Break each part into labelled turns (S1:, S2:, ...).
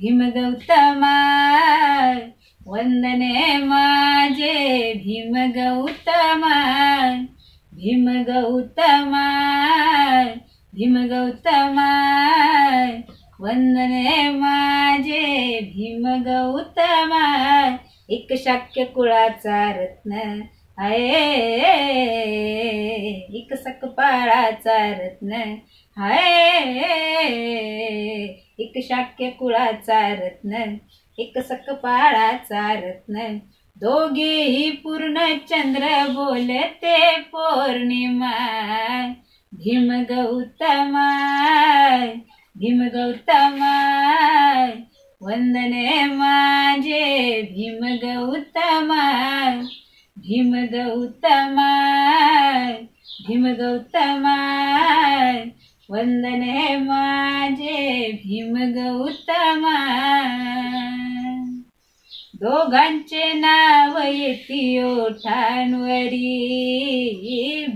S1: भीम गौतमा वंदने माझे भीम गौतमा भीम गौतमा भीम गौतमा वंदने माझे भीम गौतमा एक शाक्य कुळाचा रत्न हाय एक सकपाळाचा रत्न हाय एक शाक्य कुळाचा रत्न एक सकपाळाचा रत्न दोघेही पूर्ण चंद्र बोलते पौर्णिमा भीम गौतमा भीम गौतमा वंदने माझे भीम गौतमा भीम गौतमा भीम गौतमा वंदने माझे भीम गौतमा दोघांचे नाव येती ओठांवरी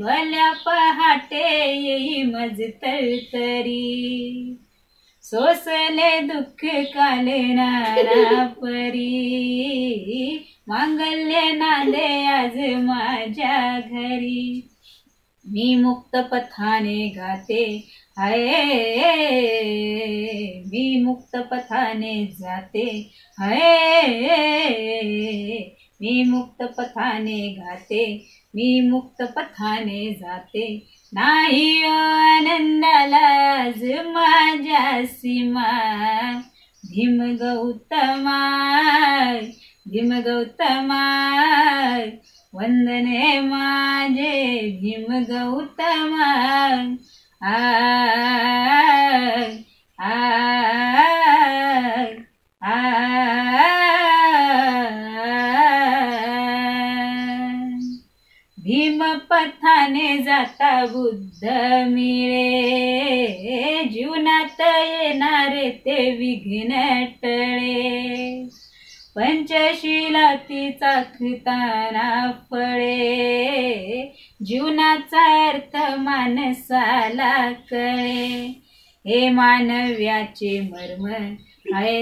S1: भल्या पहाटे येई मज तळतरी सोसले दुःख काले नाना परी मांगल्य नांदे आज माझ्या घरी मी मुक्त पथाने गाते हाय मी मुक्त पथाने जाते हाय मी मुक्त पथाने गाते मी मुक्त पथाने जाते नाही आनंदाला आज माझ्या सीमा भीम गौतमा भीम गौतमा वंदने माझे भीम गौतमा भीम पथाने जाता बुद्ध मिळे जीवनात येणारे ते विघ्न टळे पंचशीलाती चाखताना फळे जीवनाचा अर्थ मानसाला कळे हे मानव्याचे मर्म हाय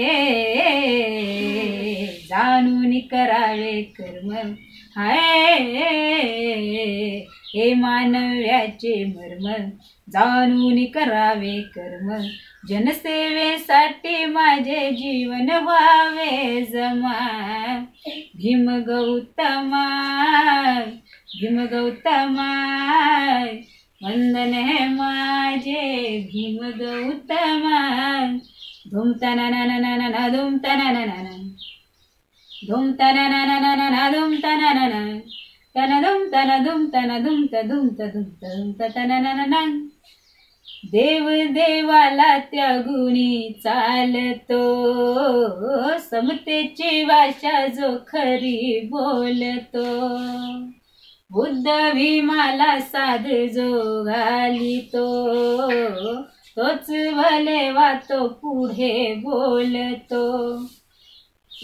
S1: जाणून करावे कर्म हाय हे मानव्याचे मर्म जाणून करावे कर्म जनसेवेसाठी माझे जीवन व्हावे जमा भीम गौतमा भीम गौतमा वंदने माझे भीम गौतमा धूम तनननननन धूम तननननन धूम तननननन धूम तनननन तनधूम तनधूम तनधूम तधूम तधूम तधूम तननननन देव देवाला त्यागुनी चालतो समतेची भाषा जो खरी बोलतो बुद्ध भीमाला साध जो घालितो तोच भले वातो पुढे बोलतो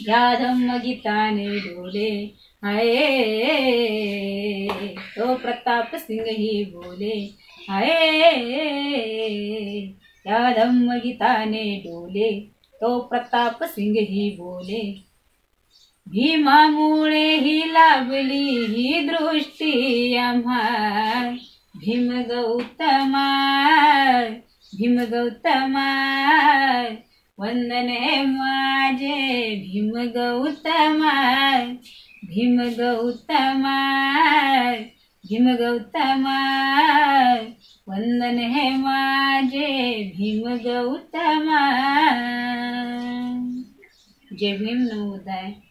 S1: या धम्मगीताने डोले हाय तो प्रताप सिंह ही बोले हाय या धम्मगीताने डोले तो प्रताप सिंह ही बोले भीमामुळे ही लाभली ही दृष्टी आम्हा भीम गौतमा भीम गौतमा वंदने माझे भीम गौतमा भीम गौतमा भीम गौतमा वंदने माझे भीम गौतमा जय भीम नमो बुद्धाय।